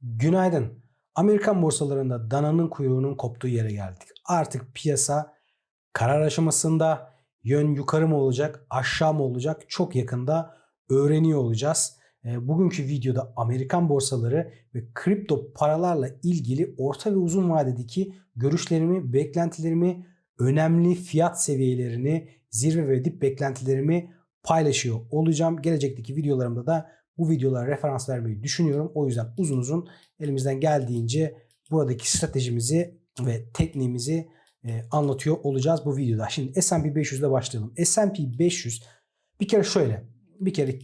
Günaydın. Amerikan borsalarında dananın kuyruğunun koptuğu yere geldik. Artık piyasa karar aşamasında, yön yukarı mı olacak, aşağı mı olacak çok yakında öğreniyor olacağız. Bugünkü videoda Amerikan borsaları ve kripto paralarla ilgili orta ve uzun vadedeki görüşlerimi, beklentilerimi, önemli fiyat seviyelerini, zirve ve dip beklentilerimi paylaşıyor olacağım. Gelecekteki videolarımda da bu videolara referans vermeyi düşünüyorum. O yüzden uzun uzun elimizden geldiğince buradaki stratejimizi ve tekniğimizi anlatıyor olacağız bu videoda. Şimdi S&P 500 ile başlayalım. S&P 500 bir kere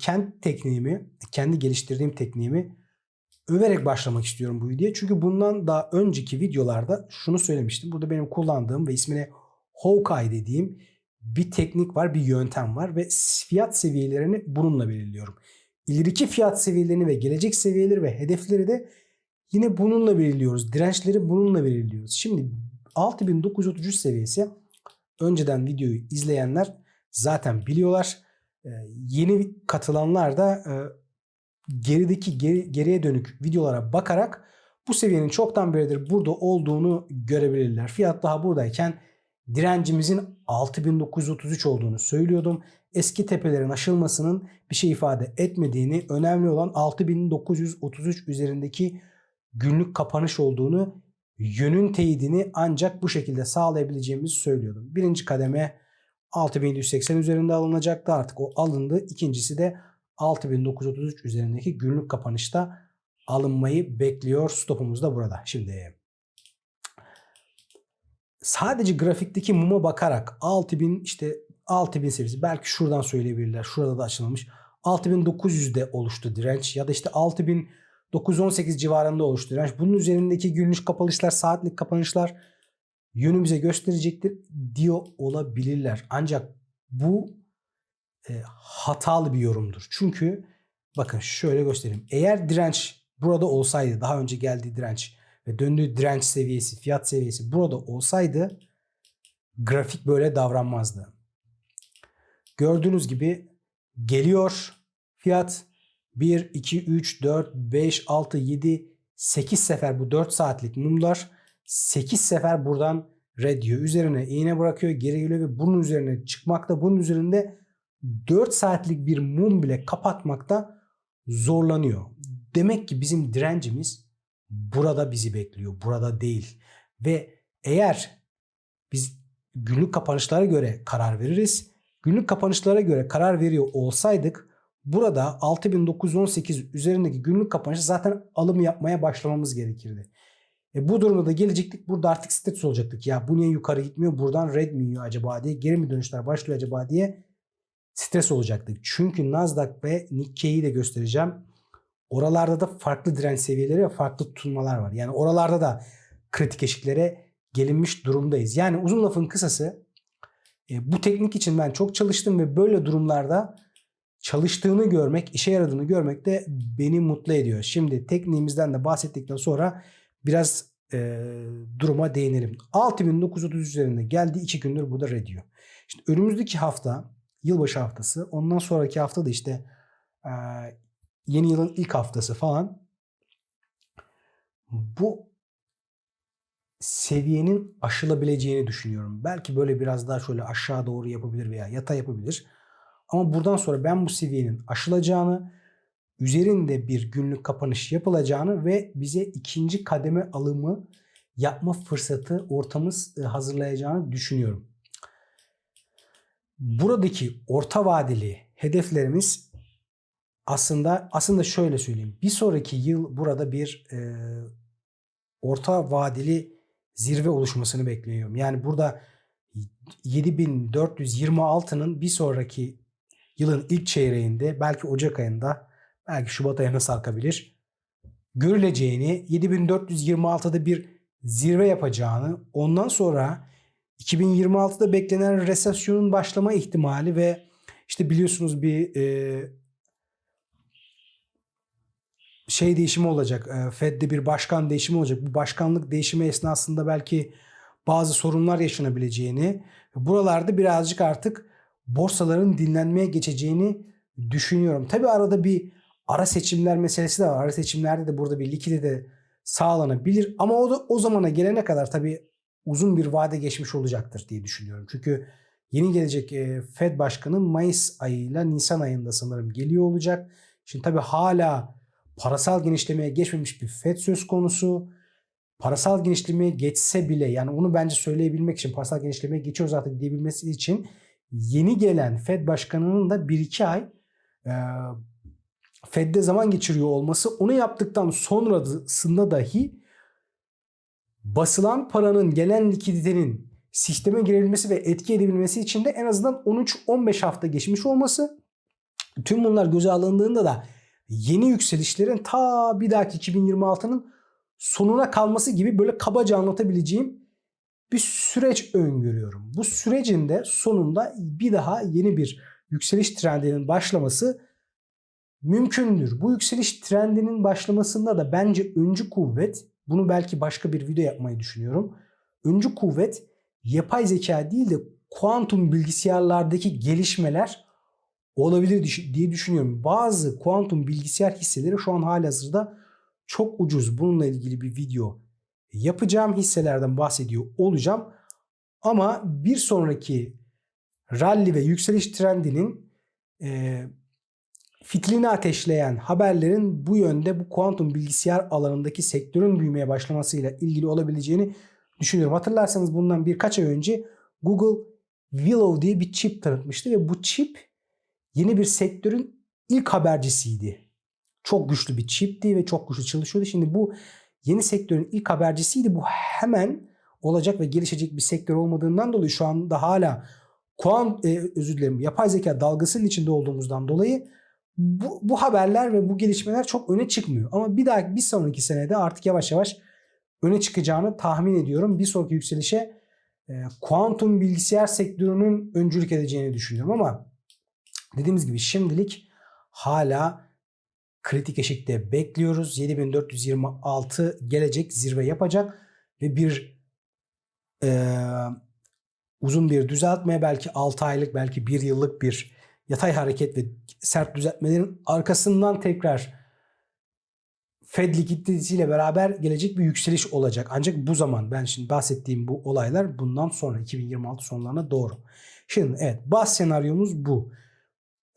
kendi geliştirdiğim tekniğimi överek başlamak istiyorum bu videoya. Çünkü bundan daha önceki videolarda şunu söylemiştim. Burada benim kullandığım ve ismine Hawkeye dediğim bir teknik var, bir yöntem var ve fiyat seviyelerini bununla belirliyorum. İleriki fiyat seviyelerini ve gelecek seviyeleri ve hedefleri de yine bununla belirliyoruz. Dirençleri bununla belirliyoruz. Şimdi 6933 seviyesi, önceden videoyu izleyenler zaten biliyorlar. Yeni katılanlar da geriye dönük videolara bakarak bu seviyenin çoktan beridir burada olduğunu görebilirler. Fiyat daha buradayken direncimizin 6933 olduğunu söylüyordum. Eski tepelerin aşılmasının bir şey ifade etmediğini, önemli olan 6933 üzerindeki günlük kapanış olduğunu, yönün teyidini ancak bu şekilde sağlayabileceğimizi söylüyordum. Birinci kademe 6780 üzerinde alınacaktı, artık o alındı. İkincisi de 6933 üzerindeki günlük kapanışta alınmayı bekliyor. Stopumuz da burada. Şimdi sadece grafikteki muma bakarak 6000 seviyesi, belki şuradan söyleyebilirler. Şurada da açılmış. 6900'de oluştu direnç ya da 6918 civarında oluştu direnç. Bunun üzerindeki günlük kapanışlar, saatlik kapanışlar yönü bize gösterecektir diyor olabilirler. Ancak bu hatalı bir yorumdur. Çünkü bakın şöyle göstereyim. Eğer direnç burada olsaydı, daha önce geldiği direnç ve döndüğü direnç seviyesi, fiyat seviyesi burada olsaydı grafik böyle davranmazdı. Gördüğünüz gibi geliyor fiyat 1, 2, 3, 4, 5, 6, 7, 8 sefer bu 4 saatlik mumlar 8 sefer buradan red diyor. Üzerine iğne bırakıyor, geri geliyor ve bunun üzerine çıkmakta, bunun üzerinde 4 saatlik bir mum bile kapatmakta zorlanıyor. Demek ki bizim direncimiz burada bizi bekliyor, burada değil. Ve eğer biz günlük kapanışlara göre karar veririz, günlük kapanışlara göre karar veriyor olsaydık burada 6918 üzerindeki günlük kapanışı zaten alım yapmaya başlamamız gerekirdi. Bu durumda da gelecektik, burada artık stres olacaktık. Ya bu niye yukarı gitmiyor, buradan red mi yiyor acaba diye, geri mi dönüşler başlıyor acaba diye stres olacaktık. Çünkü Nasdaq ve Nikkei'yi de göstereceğim. Oralarda da farklı direnç seviyeleri ve farklı tutunmalar var. Yani oralarda da kritik eşiklere gelinmiş durumdayız. Yani uzun lafın kısası, bu teknik için ben çok çalıştım ve böyle durumlarda çalıştığını görmek, işe yaradığını görmek de beni mutlu ediyor. Şimdi tekniğimizden de bahsettikten sonra biraz duruma değinelim. 6930 üzerinde geldi, 2 gündür burada red diyor. Şimdi önümüzdeki hafta yılbaşı haftası, ondan sonraki hafta da yeni yılın ilk haftası falan, bu seviyenin aşılabileceğini düşünüyorum. Belki böyle biraz daha şöyle aşağı doğru yapabilir veya yatay yapabilir. Ama buradan sonra ben bu seviyenin aşılacağını, üzerinde bir günlük kapanış yapılacağını ve bize ikinci kademe alımı yapma fırsatı ortamız hazırlayacağını düşünüyorum. Buradaki orta vadeli hedeflerimiz aslında şöyle söyleyeyim. Bir sonraki yıl burada bir orta vadeli zirve oluşmasını bekliyorum. Yani burada 7426'nın bir sonraki yılın ilk çeyreğinde, belki Ocak ayında, belki Şubat ayına sarkabilir, görüleceğini, 7426'da bir zirve yapacağını, ondan sonra 2026'da beklenen resesyonun başlama ihtimali ve biliyorsunuz bir değişimi olacak. Fed'de bir başkan değişimi olacak. Bu başkanlık değişimi esnasında belki bazı sorunlar yaşanabileceğini, buralarda birazcık artık borsaların dinlenmeye geçeceğini düşünüyorum. Tabii arada bir ara seçimler meselesi de var. Ara seçimlerde de burada bir likidite sağlanabilir. Ama o da o zamana gelene kadar tabii uzun bir vade geçmiş olacaktır diye düşünüyorum. Çünkü yeni gelecek Fed Başkanı Mayıs ayıyla Nisan ayında sanırım geliyor olacak. Şimdi tabii hala parasal genişlemeye geçmemiş bir Fed söz konusu. Parasal genişlemeye geçse bile, yani onu bence söyleyebilmek için, parasal genişlemeye geçiyoruz artık diyebilmesi için yeni gelen Fed Başkanı'nın da 1-2 ay Fed'de zaman geçiriyor olması, onu yaptıktan sonrasında dahi basılan paranın, gelen likiditenin sisteme girebilmesi ve etki edebilmesi için de en azından 13-15 hafta geçmiş olması. Tüm bunlar göze alındığında da yeni yükselişlerin ta bir dahaki 2026'nın sonuna kalması gibi böyle kabaca anlatabileceğim bir süreç öngörüyorum. Bu sürecin de sonunda bir daha yeni bir yükseliş trendinin başlaması mümkündür. Bu yükseliş trendinin başlamasında da bence öncü kuvvet, bunu belki başka bir video yapmayı düşünüyorum. Öncü kuvvet yapay zeka değil de kuantum bilgisayarlardaki gelişmeler olabilir diye düşünüyorum. Bazı kuantum bilgisayar hisseleri şu an halihazırda çok ucuz. Bununla ilgili bir video yapacağım. Hisselerden bahsediyor olacağım. Ama bir sonraki rally ve yükseliş trendinin fitilini ateşleyen haberlerin bu yönde, bu kuantum bilgisayar alanındaki sektörün büyümeye başlamasıyla ilgili olabileceğini düşünüyorum. Hatırlarsanız bundan birkaç ay önce Google Willow diye bir çip tanıtmıştı ve bu çip yeni bir sektörün ilk habercisiydi. Çok güçlü bir çipti ve çok güçlü çalışıyordu. Şimdi bu yeni sektörün ilk habercisiydi. Bu hemen olacak ve gelişecek bir sektör olmadığından dolayı şu anda hala yapay zeka dalgasının içinde olduğumuzdan dolayı bu haberler ve bu gelişmeler çok öne çıkmıyor. Ama bir sonraki senede artık yavaş yavaş öne çıkacağını tahmin ediyorum. Bir sonraki yükselişe kuantum bilgisayar sektörünün öncülük edeceğini düşünüyorum. Ama dediğimiz gibi şimdilik hala kritik eşikte bekliyoruz. 7426 gelecek, zirve yapacak ve uzun bir düzeltme, belki 6 aylık, belki 1 yıllık bir yatay hareket ve sert düzeltmelerin arkasından tekrar Fed likiditesiyle beraber gelecek bir yükseliş olacak. Ancak bu zaman, ben şimdi bahsettiğim bu olaylar bundan sonra 2026 sonlarına doğru. Şimdi evet, baz senaryomuz bu.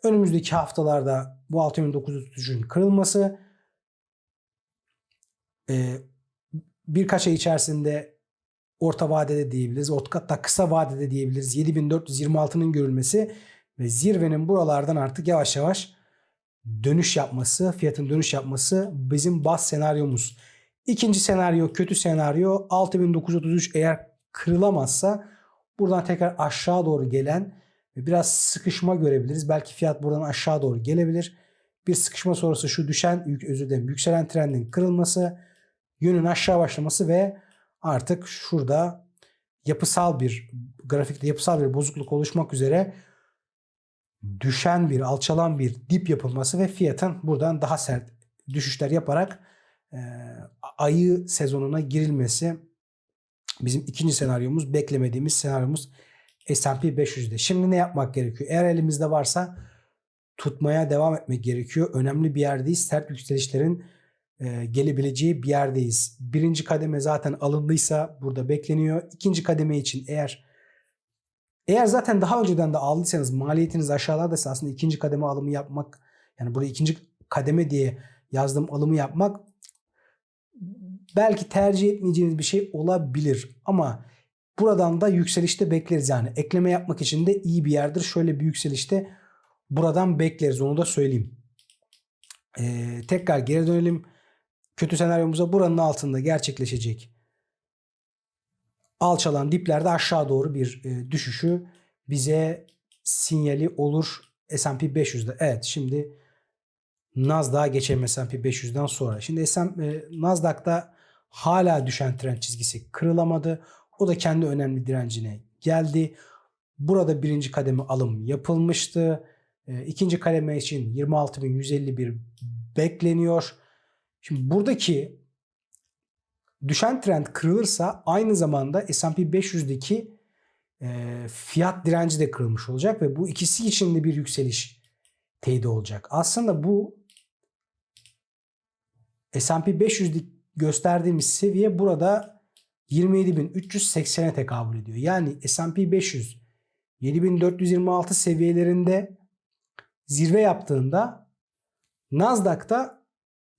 Önümüzdeki haftalarda bu 6933'ün kırılması, birkaç ay içerisinde orta vadede diyebiliriz, hatta kısa vadede diyebiliriz, 7426'nın görülmesi ve zirvenin buralardan artık yavaş yavaş dönüş yapması, fiyatın dönüş yapması bizim baz senaryomuz. İkinci senaryo, kötü senaryo, 6933 eğer kırılamazsa buradan tekrar aşağı doğru gelen ve biraz sıkışma görebiliriz. Belki fiyat buradan aşağı doğru gelebilir. Bir sıkışma sonrası şu yükselen trendin kırılması, yönün aşağı başlaması ve artık şurada grafikte yapısal bir bozukluk oluşmak üzere alçalan bir dip yapılması ve fiyatın buradan daha sert düşüşler yaparak ayı sezonuna girilmesi bizim ikinci senaryomuz, beklemediğimiz senaryomuz S&P 500'de. Şimdi ne yapmak gerekiyor? Eğer elimizde varsa tutmaya devam etmek gerekiyor. Önemli bir yerdeyiz. Sert yükselişlerin gelebileceği bir yerdeyiz. Birinci kademe zaten alındıysa burada bekleniyor. İkinci kademe için eğer zaten daha önceden de aldıysanız, maliyetiniz aşağılardaysa, aslında ikinci kademe alımı yapmak, yani buraya ikinci kademe diye yazdığım alımı yapmak belki tercih etmeyeceğiniz bir şey olabilir. Ama buradan da yükselişte bekleriz. Yani ekleme yapmak için de iyi bir yerdir. Şöyle bir yükselişte buradan bekleriz. Onu da söyleyeyim. Tekrar geri dönelim. Kötü senaryomuza buranın altında gerçekleşecek alçalan diplerde aşağı doğru bir düşüşü bize sinyali olur S&P 500'de. Evet, şimdi Nasdaq'a geçelim S&P 500'den sonra. Şimdi Nasdaq'ta hala düşen trend çizgisi kırılamadı. O da kendi önemli direncine geldi. Burada birinci kademe alım yapılmıştı. İkinci kademe için 26.151 bekleniyor. Şimdi buradaki düşen trend kırılırsa aynı zamanda S&P 500'deki fiyat direnci de kırılmış olacak ve bu ikisi için de bir yükseliş teyidi olacak. Aslında bu S&P 500'de gösterdiğimiz seviye burada 27.380'e tekabül ediyor. Yani S&P 500 7.426 seviyelerinde zirve yaptığında Nasdaq'ta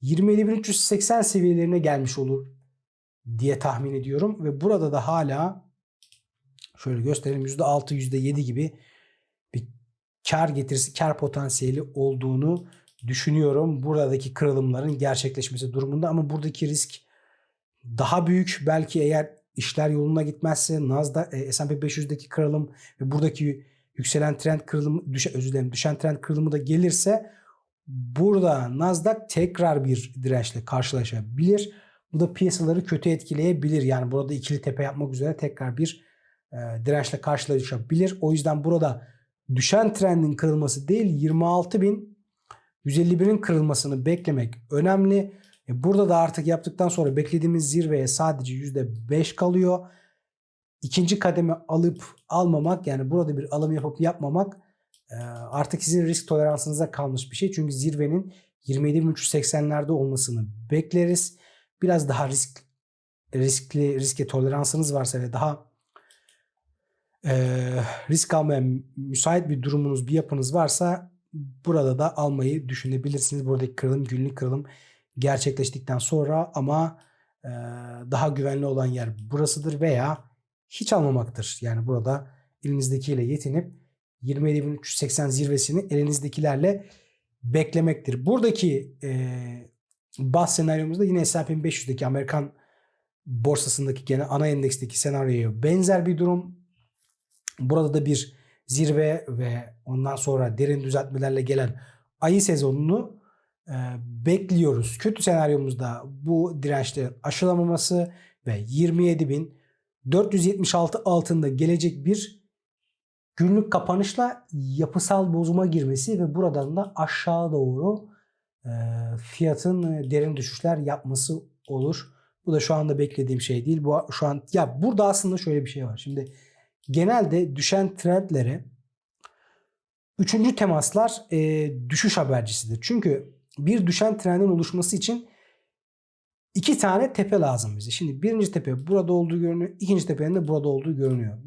27.380 seviyelerine gelmiş olur diye tahmin ediyorum. Ve burada da hala şöyle gösterelim, %6, %7 gibi bir kar getirisi, kar potansiyeli olduğunu düşünüyorum buradaki kırılımların gerçekleşmesi durumunda. Ama buradaki risk daha büyük. Belki eğer işler yoluna gitmezse S&P 500'deki kırılım ve buradaki yükselen trend kırılımı, düşen trend kırılımı da gelirse burada Nasdaq tekrar bir dirençle karşılaşabilir. Bu da piyasaları kötü etkileyebilir. Yani burada ikili tepe yapmak üzere tekrar bir dirençle karşılaşabilir. O yüzden burada düşen trendin kırılması değil, 26.151'in kırılmasını beklemek önemli. Burada da artık yaptıktan sonra beklediğimiz zirveye sadece %5 kalıyor. İkinci kademe alıp almamak, yani burada bir alım yapıp yapmamak artık sizin risk toleransınıza kalmış bir şey. Çünkü zirvenin 27.380'lerde olmasını bekleriz. Biraz daha riske toleransınız varsa ve daha risk almaya müsait bir durumunuz, bir yapınız varsa burada da almayı düşünebilirsiniz. Buradaki kırılım, günlük kırılım gerçekleştikten sonra, ama daha güvenli olan yer burasıdır veya hiç almamaktır. Yani burada elinizdekiyle yetinip 27.380 zirvesini elinizdekilerle beklemektir. Buradaki bahs senaryomuzda yine S&P 500'deki Amerikan borsasındaki gene ana endeksteki senaryoya benzer bir durum. Burada da bir zirve ve ondan sonra derin düzeltmelerle gelen ayı sezonunu bekliyoruz. Kötü senaryomuzda bu dirençlerin aşılamaması ve 27.476 altında gelecek bir günlük kapanışla yapısal bozuma girmesi ve buradan da aşağı doğru fiyatın derin düşüşler yapması olur. Bu da şu anda beklediğim şey değil. Bu şu an, ya burada aslında şöyle bir şey var. Şimdi genelde düşen trendlere üçüncü temaslar düşüş habercisidir. Çünkü bir düşen trendin oluşması için iki tane tepe lazım bize. Şimdi birinci tepe burada olduğu görünüyor. İkinci tepenin de burada olduğu görünüyor.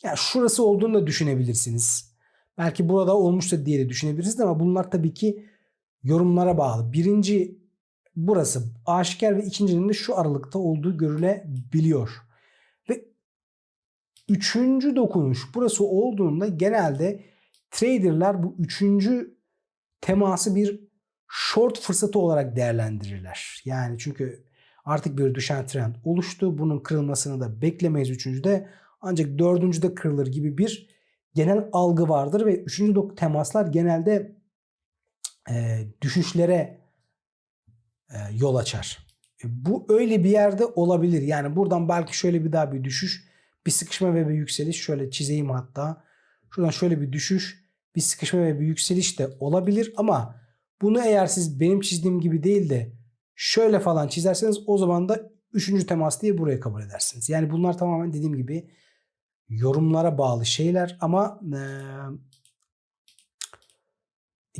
Ya şurası olduğunu da düşünebilirsiniz. Belki burada olmuştu diye de düşünebilirsiniz ama bunlar tabii ki yorumlara bağlı. Birinci burası aşikar ve ikincinin de şu aralıkta olduğu görülebiliyor. Ve üçüncü dokunuş burası olduğunda genelde traderlar bu üçüncü teması bir short fırsatı olarak değerlendirirler. Yani çünkü artık bir düşen trend oluştu. Bunun kırılmasını da beklemeyiz üçüncüde. Ancak dördüncüde kırılır gibi bir genel algı vardır ve üçüncü temaslar genelde düşüşlere yol açar. Bu öyle bir yerde olabilir. Yani buradan belki şöyle bir daha bir düşüş, bir sıkışma ve bir yükseliş. Şöyle çizeyim hatta. Şuradan şöyle bir düşüş, bir sıkışma ve bir yükseliş de olabilir ama bunu eğer siz benim çizdiğim gibi değil de şöyle falan çizerseniz o zaman da üçüncü temas diye buraya kabul edersiniz. Yani bunlar tamamen dediğim gibi yorumlara bağlı şeyler ama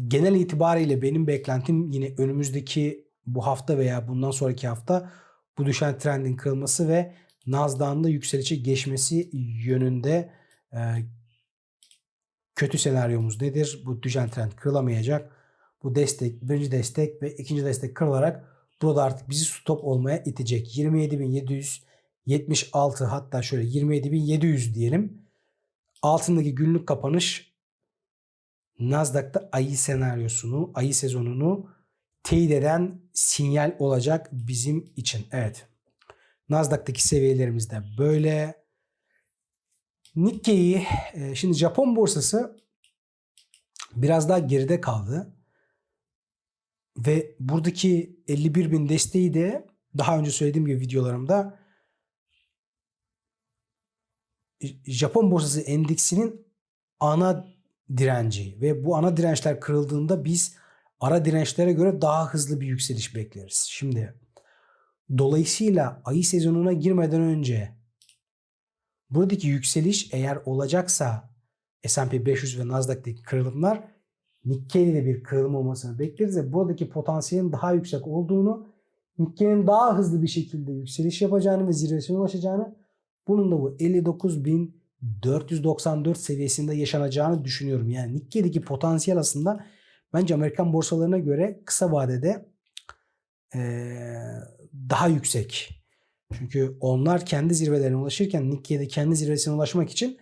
genel itibariyle benim beklentim yine önümüzdeki bu hafta veya bundan sonraki hafta bu düşen trendin kırılması ve Nasdaq'ın da yükselişe geçmesi yönünde. Kötü senaryomuz nedir? Bu düşen trend kırılamayacak. Bu destek, birinci destek ve ikinci destek kırılarak burada artık bizi stop olmaya itecek. 27.776, hatta şöyle 27.700 diyelim. Altındaki günlük kapanış Nasdaq'ta ayı senaryosunu, ayı sezonunu teyit eden sinyal olacak bizim için. Evet. Nasdaq'taki seviyelerimiz de böyle. Nikkei, şimdi Japon borsası biraz daha geride kaldı. Ve buradaki 51.000 desteği de daha önce söylediğim gibi videolarımda Japon borsası endeksinin ana direnci ve bu ana dirençler kırıldığında biz ara dirençlere göre daha hızlı bir yükseliş bekleriz. Şimdi dolayısıyla ayı sezonuna girmeden önce buradaki yükseliş eğer olacaksa S&P 500 ve Nasdaq'taki kırılımlar Nikkei'de bir kırılım olmasını bekleriz ve buradaki potansiyelin daha yüksek olduğunu Nikkei'nin daha hızlı bir şekilde yükseliş yapacağını ve zirvesine ulaşacağını, bunun da bu 59.494 seviyesinde yaşanacağını düşünüyorum. Yani Nikkei'deki potansiyel aslında bence Amerikan borsalarına göre kısa vadede daha yüksek. Çünkü onlar kendi zirvelerine ulaşırken Nikkei'de kendi zirvesine ulaşmak için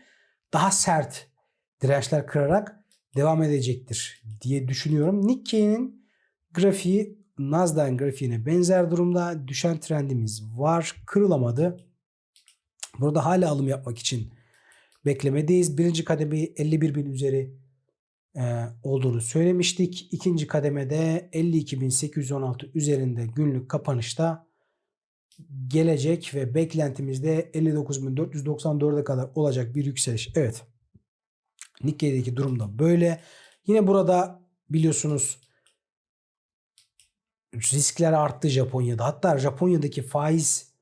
daha sert dirençler kırarak devam edecektir diye düşünüyorum. Nikkei'nin grafiği Nasdaq'ın grafiğine benzer durumda. Düşen trendimiz var. Kırılamadı. Burada hala alım yapmak için beklemedeyiz. Birinci kademeyi 51.000 üzeri olduğunu söylemiştik. İkinci kademede 52.816 üzerinde günlük kapanışta gelecek ve beklentimizde 59.494'e kadar olacak bir yükseliş. Evet. Nikkei'deki durum da böyle. Yine burada biliyorsunuz riskler arttı Japonya'da. Hatta Japonya'daki faiz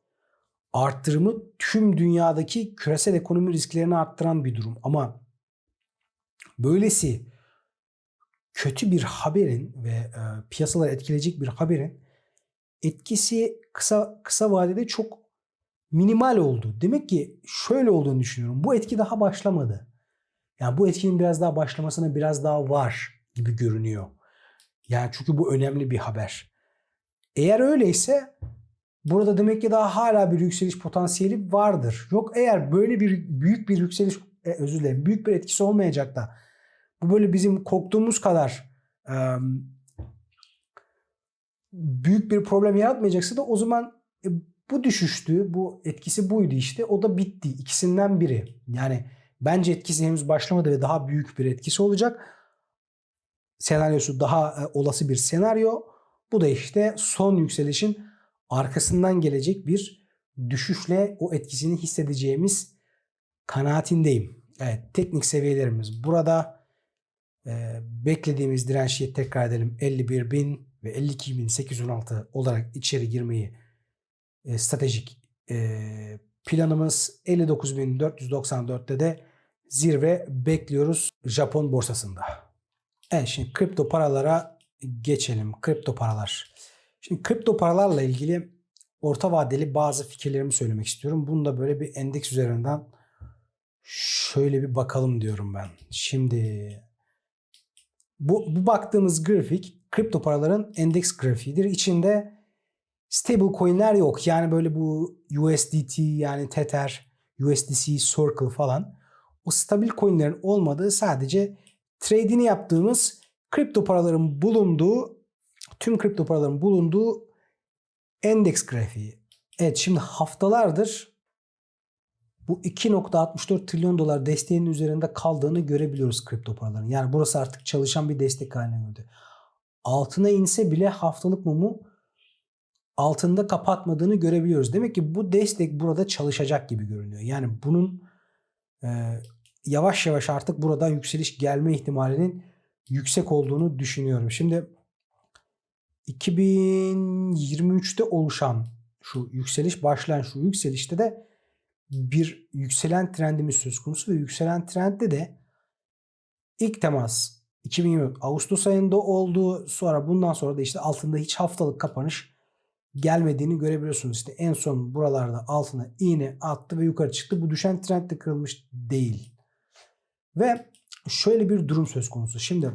arttırımı tüm dünyadaki küresel ekonomi risklerini arttıran bir durum. Ama böylesi kötü bir haberin ve piyasaları etkileyecek bir haberin etkisi kısa vadede çok minimal oldu. Demek ki şöyle olduğunu düşünüyorum. Bu etki daha başlamadı. Yani bu etkinin biraz daha başlamasına biraz daha var gibi görünüyor. Yani çünkü bu önemli bir haber. Eğer öyleyse burada demek ki daha hala bir yükseliş potansiyeli vardır. Yok eğer böyle bir büyük bir yükseliş özür dilerim, büyük bir etkisi olmayacak da bu böyle bizim korktuğumuz kadar büyük bir problem yaratmayacaksa da o zaman bu düşüştü, bu etkisi buydu işte. O da bitti. İkisinden biri. Yani bence etkisi henüz başlamadı ve daha büyük bir etkisi olacak. Senaryosu daha olası bir senaryo. Bu da işte son yükselişin arkasından gelecek bir düşüşle o etkisini hissedeceğimiz kanaatindeyim. Evet, teknik seviyelerimiz burada. Beklediğimiz dirençi tekrar edelim. 51.000 ve 52.816 olarak içeri girmeyi stratejik planımız. 59.494'te de zirve bekliyoruz Japon borsasında. Evet, şimdi kripto paralara geçelim. Kripto paralar. Şimdi kripto paralarla ilgili orta vadeli bazı fikirlerimi söylemek istiyorum. Bunu da böyle bir endeks üzerinden şöyle bir bakalım diyorum ben. Şimdi bu baktığımız grafik kripto paraların endeks grafiğidir. İçinde stable coin'ler yok. Yani böyle bu USDT yani Tether, USDC, Circle falan. O stabil coin'lerin olmadığı, sadece trade'ini yaptığımız kripto paraların bulunduğu, tüm kripto paraların bulunduğu endeks grafiği. Evet, şimdi haftalardır bu 2.64 trilyon dolar desteğinin üzerinde kaldığını görebiliyoruz kripto paraların. Yani burası artık çalışan bir destek haline geldi. Altına inse bile haftalık mumu altında kapatmadığını görebiliyoruz. Demek ki bu destek burada çalışacak gibi görünüyor. Yani bunun yavaş yavaş artık burada yükseliş gelme ihtimalinin yüksek olduğunu düşünüyorum. Şimdi 2023'te oluşan şu yükseliş, başlayan şu yükselişte de bir yükselen trendimiz söz konusu ve yükselen trendde de ilk temas 2020 Ağustos ayında oldu. Sonra bundan sonra da işte altında hiç haftalık kapanış gelmediğini görebiliyorsunuz. İşte en son buralarda altına iğne attı ve yukarı çıktı. Bu düşen trend de kırılmış değil. Ve şöyle bir durum söz konusu. Şimdi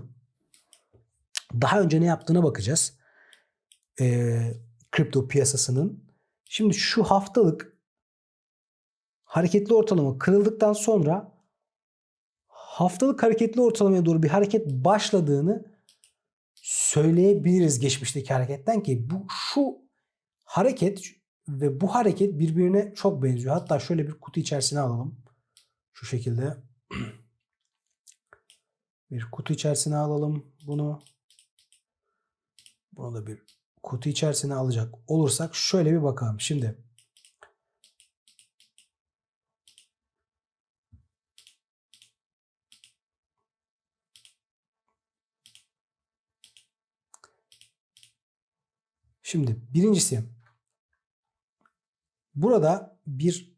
daha önce ne yaptığına bakacağız. Kripto piyasasının. Şimdi şu haftalık hareketli ortalama kırıldıktan sonra haftalık hareketli ortalamaya doğru bir hareket başladığını söyleyebiliriz geçmişteki hareketten, ki şu hareket ve bu hareket birbirine çok benziyor. Hatta şöyle bir kutu içerisine alalım. Şu şekilde bir kutu içerisine alalım bunu. Bunu da bir kutu içerisine alacak olursak şöyle bir bakalım. Şimdi birincisi burada bir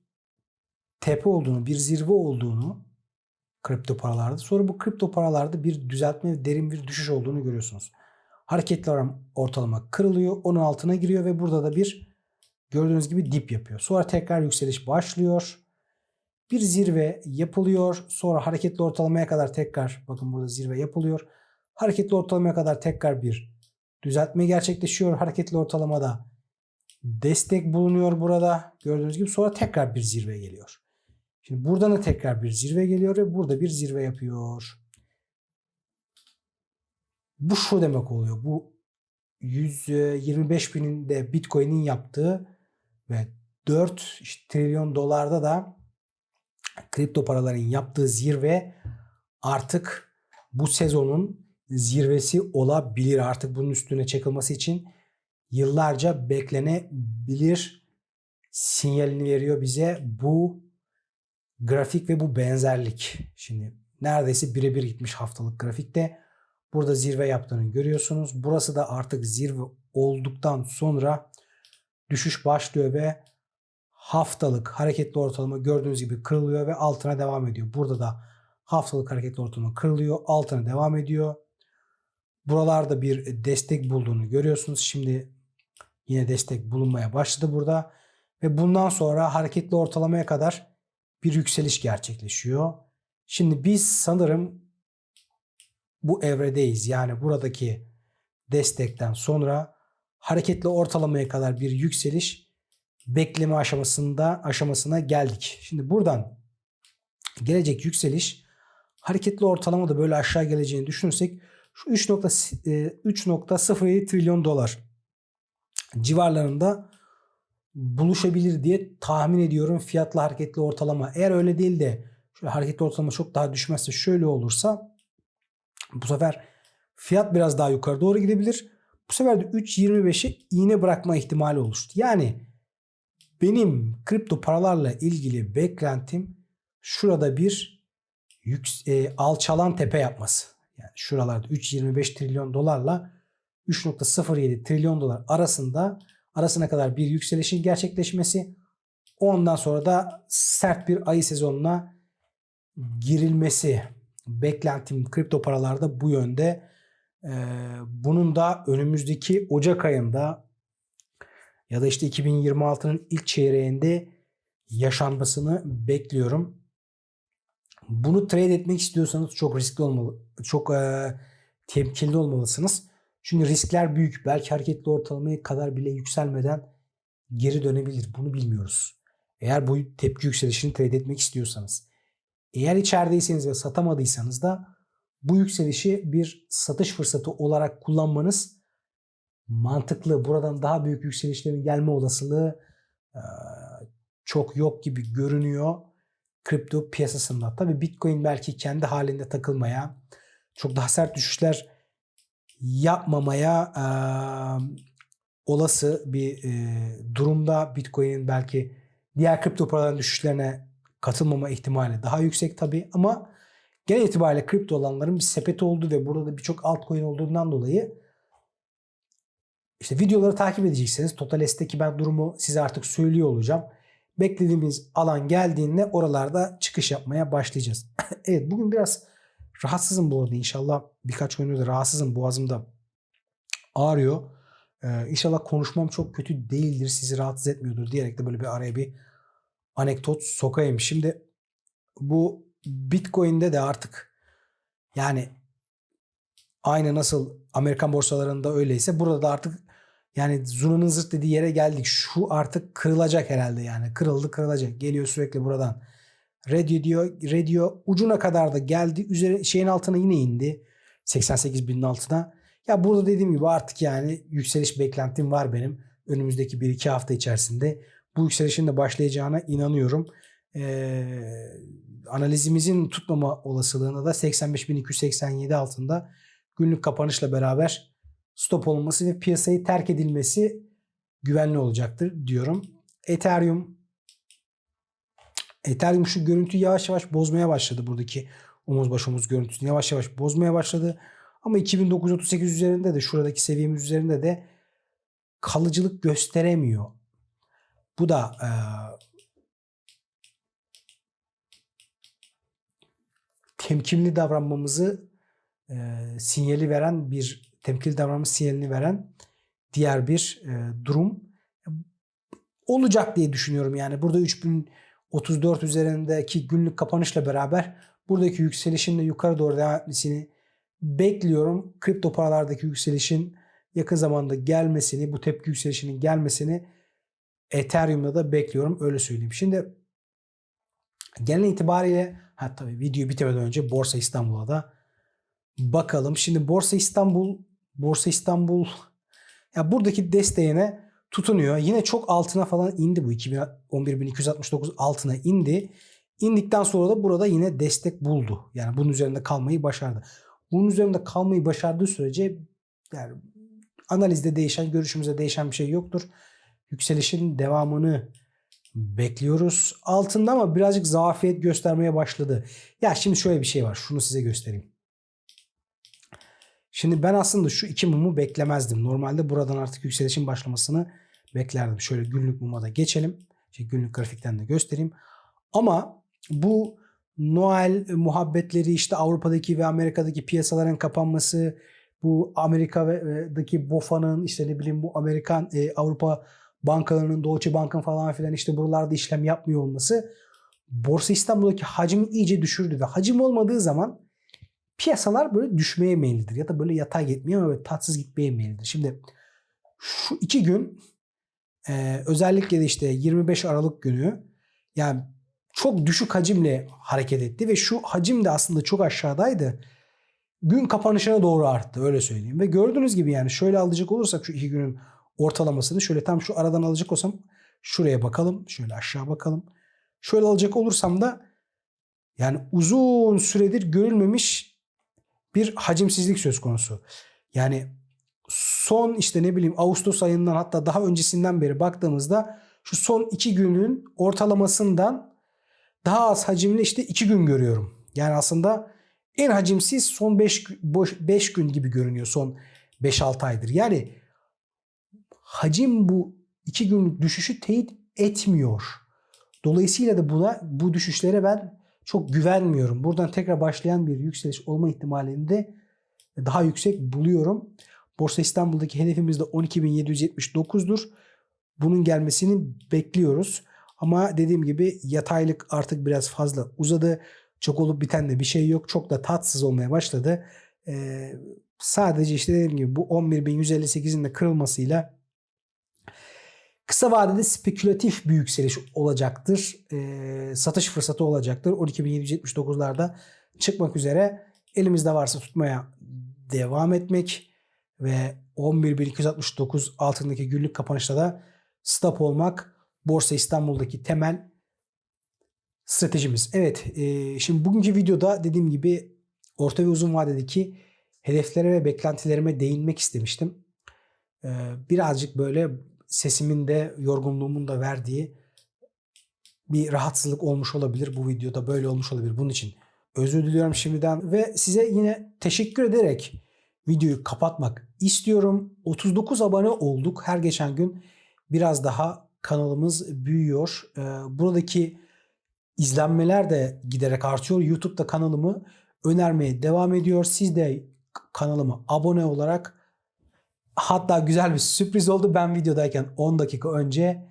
tepe olduğunu, bir zirve olduğunu kripto paralarda, sonra bu kripto paralarda bir düzeltme ve derin bir düşüş olduğunu görüyorsunuz. Hareketli ortalama kırılıyor. Onun altına giriyor ve burada da bir gördüğünüz gibi dip yapıyor. Sonra tekrar yükseliş başlıyor. Bir zirve yapılıyor. Sonra hareketli ortalamaya kadar tekrar, bakın burada zirve yapılıyor. Hareketli ortalamaya kadar tekrar bir düzeltme gerçekleşiyor. Hareketli ortalamada destek bulunuyor burada. Gördüğünüz gibi sonra tekrar bir zirve geliyor. Şimdi buradan da tekrar bir zirve geliyor ve burada bir zirve yapıyor. Bu şu demek oluyor. Bu 125 bininde Bitcoin'in yaptığı ve 4 trilyon dolarda da kripto paraların yaptığı zirve artık bu sezonun zirvesi olabilir. Artık bunun üstüne çakılması için yıllarca beklenebilir sinyalini veriyor bize bu grafik ve bu benzerlik. Şimdi neredeyse birebir gitmiş haftalık grafikte. Burada zirve yaptığını görüyorsunuz. Burası da artık zirve olduktan sonra düşüş başlıyor ve haftalık hareketli ortalama gördüğünüz gibi kırılıyor ve altına devam ediyor. Burada da haftalık hareketli ortalama kırılıyor, altına devam ediyor. Buralarda bir destek bulduğunu görüyorsunuz. Şimdi yine destek bulunmaya başladı burada ve bundan sonra hareketli ortalamaya kadar bir yükseliş gerçekleşiyor. Şimdi biz sanırım bu evredeyiz. Yani buradaki destekten sonra hareketli ortalamaya kadar bir yükseliş bekleme aşamasına geldik. Şimdi buradan gelecek yükseliş hareketli ortalamada böyle aşağı geleceğini düşünürsek şu 3.07 trilyon dolar civarlarında buluşabilir diye tahmin ediyorum fiyatla hareketli ortalama. Eğer öyle değil de şöyle hareketli ortalama çok daha düşmezse, şöyle olursa bu sefer fiyat biraz daha yukarı doğru gidebilir. Bu sefer de 3.25'e iğne bırakma ihtimali oluştu. Yani benim kripto paralarla ilgili beklentim şurada bir alçalan tepe yapması. Yani şuralarda 3.25 trilyon dolarla 3.07 trilyon dolar arasına kadar bir yükselişin gerçekleşmesi. Ondan sonra da sert bir ayı sezonuna girilmesi. Beklentim kripto paralarda bu yönde. Bunun da önümüzdeki Ocak ayında ya da işte 2026'nın ilk çeyreğinde yaşanmasını bekliyorum. Bunu trade etmek istiyorsanız çok riskli olmalı, çok temkinli olmalısınız. Çünkü riskler büyük. Belki hareketli ortalamaya kadar bile yükselmeden geri dönebilir. Bunu bilmiyoruz. Eğer bu tepki yükselişini trade etmek istiyorsanız. Eğer içerideyseniz ve satamadıysanız da bu yükselişi bir satış fırsatı olarak kullanmanız mantıklı. Buradan daha büyük yükselişlerin gelme olasılığı çok yok gibi görünüyor kripto piyasasında. Tabii Bitcoin belki kendi halinde takılmaya, çok daha sert düşüşler yapmamaya olası bir durumda. Bitcoin'in belki diğer kripto paraların düşüşlerine katılmama ihtimali daha yüksek tabii, ama genel itibariyle kripto olanların bir sepeti olduğu ve burada da birçok altcoin olduğundan dolayı işte videoları takip edeceksiniz. TotalS'teki ben durumu size artık söylüyor olacağım. Beklediğimiz alan geldiğinde oralarda çıkış yapmaya başlayacağız. Evet, bugün biraz rahatsızım bu arada. İnşallah birkaç gündür de rahatsızım. Boğazımda ağrıyor. İnşallah konuşmam çok kötü değildir. Sizi rahatsız etmiyordur diyerek de böyle bir araya bir anekdot sokayım. Şimdi bu Bitcoin'de de artık yani aynı nasıl Amerikan borsalarında öyleyse burada da artık yani zurnanın zırt dediği yere geldik. Şu artık kırılacak herhalde yani. Kırılacak. Geliyor sürekli buradan. Radio ucuna kadar da geldi. Şeyin altına yine indi. 88 binin altına. Ya burada dediğim gibi artık yani yükseliş beklentim var benim. Önümüzdeki 1-2 hafta içerisinde bu yükselişin de başlayacağına inanıyorum. Analizimizin tutmama olasılığına da 85.287 altında günlük kapanışla beraber stop olması ve piyasayı terk edilmesi güvenli olacaktır diyorum. Ethereum şu görüntüyü yavaş yavaş bozmaya başladı. Buradaki omuz baş omuz görüntüsünü yavaş yavaş bozmaya başladı. Ama 2938 üzerinde de, şuradaki seviyemiz üzerinde de kalıcılık gösteremiyor. Bu da temkinli davranmamızı sinyali veren bir temkinli davranma sinyalini veren diğer bir durum olacak diye düşünüyorum. Yani burada 3034 üzerindeki günlük kapanışla beraber buradaki yükselişin de yukarı doğru devam etmesini bekliyorum. Kripto paralardaki yükselişin yakın zamanda gelmesini, bu tepki yükselişinin gelmesini Ethereum'da da bekliyorum. Öyle söyleyeyim. Şimdi genel itibariyle tabii video bitemeden önce Borsa İstanbul'a da bakalım. Şimdi Borsa İstanbul ya buradaki desteğine tutunuyor. Yine çok altına falan indi bu. 11.269 altına indi. İndikten sonra da burada yine destek buldu. Yani bunun üzerinde kalmayı başardı. Bunun üzerinde kalmayı başardığı sürece yani analizde değişen, görüşümüzde değişen bir şey yoktur. Yükselişin devamını bekliyoruz. Altında ama birazcık zafiyet göstermeye başladı. Ya şimdi şöyle bir şey var. Şunu size göstereyim. Şimdi ben aslında şu iki mumu beklemezdim. Normalde buradan artık yükselişin başlamasını beklerdim. Şöyle günlük muma da geçelim. Günlük grafikten de göstereyim. Ama bu Noel muhabbetleri, işte Avrupa'daki ve Amerika'daki piyasaların kapanması, bu Amerika'daki BOFA'nın, işte ne bileyim bu Avrupa bankalarının, Deutsche Bank'ın falan filan işte buralarda işlem yapmıyor olması Borsa İstanbul'daki hacmi iyice düşürdü ve hacim olmadığı zaman piyasalar böyle düşmeye meyillidir ya da böyle yatay gitmeye ama böyle tatsız gitmeye meyillidir. Şimdi şu 2 gün özellikle de işte 25 Aralık günü yani çok düşük hacimle hareket etti ve şu hacim de aslında çok aşağıdaydı. Gün kapanışına doğru arttı, öyle söyleyeyim. Ve gördüğünüz gibi yani şöyle alacak olursak şu 2 günün ortalamasını şöyle tam şu aradan alacak olsam şuraya bakalım, şöyle aşağı bakalım. Şöyle alacak olursam da yani uzun süredir görülmemiş bir hacimsizlik söz konusu. Yani son işte ne bileyim Ağustos ayından hatta daha öncesinden beri baktığımızda şu son 2 günün ortalamasından daha az hacimli işte 2 gün görüyorum. Yani aslında en hacimsiz son 5 gün gibi görünüyor son 5-6 aydır. Yani hacim bu 2 günlük düşüşü teyit etmiyor. Dolayısıyla da bu düşüşlere ben çok güvenmiyorum. Buradan tekrar başlayan bir yükseliş olma ihtimalini de daha yüksek buluyorum. Borsa İstanbul'daki hedefimiz de 12.779'dur. Bunun gelmesini bekliyoruz. Ama dediğim gibi yataylık artık biraz fazla uzadı. Çok olup biten de bir şey yok. Çok da tatsız olmaya başladı. Sadece işte dediğim gibi bu 11.158'in de kırılmasıyla kısa vadede spekülatif bir yükseliş olacaktır. Satış fırsatı olacaktır. 12.779'larda çıkmak üzere elimizde varsa tutmaya devam etmek ve 11.269 altındaki günlük kapanışta da stop olmak Borsa İstanbul'daki temel stratejimiz. Evet, şimdi bugünkü videoda dediğim gibi orta ve uzun vadedeki hedeflere ve beklentilerime değinmek istemiştim. Birazcık böyle sesimin de yorgunluğumun da verdiği bir rahatsızlık olmuş olabilir. Bu videoda böyle olmuş olabilir. Bunun için özür diliyorum şimdiden ve size yine teşekkür ederek videoyu kapatmak istiyorum. 39 abone olduk. Her geçen gün biraz daha kanalımız büyüyor. Buradaki izlenmeler de giderek artıyor. YouTube'da kanalımı önermeye devam ediyor. Siz de kanalıma abone olarak, hatta güzel bir sürpriz oldu. Ben videodayken 10 dakika önce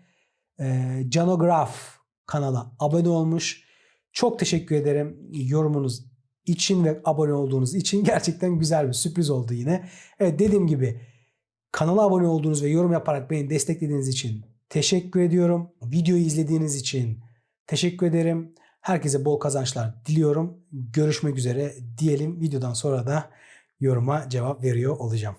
Canograf kanala abone olmuş. Çok teşekkür ederim yorumunuz için ve abone olduğunuz için. Gerçekten güzel bir sürpriz oldu yine. Evet, dediğim gibi kanala abone olduğunuz ve yorum yaparak beni desteklediğiniz için teşekkür ediyorum. Videoyu izlediğiniz için teşekkür ederim. Herkese bol kazançlar diliyorum. Görüşmek üzere diyelim. Videodan sonra da yoruma cevap veriyor olacağım.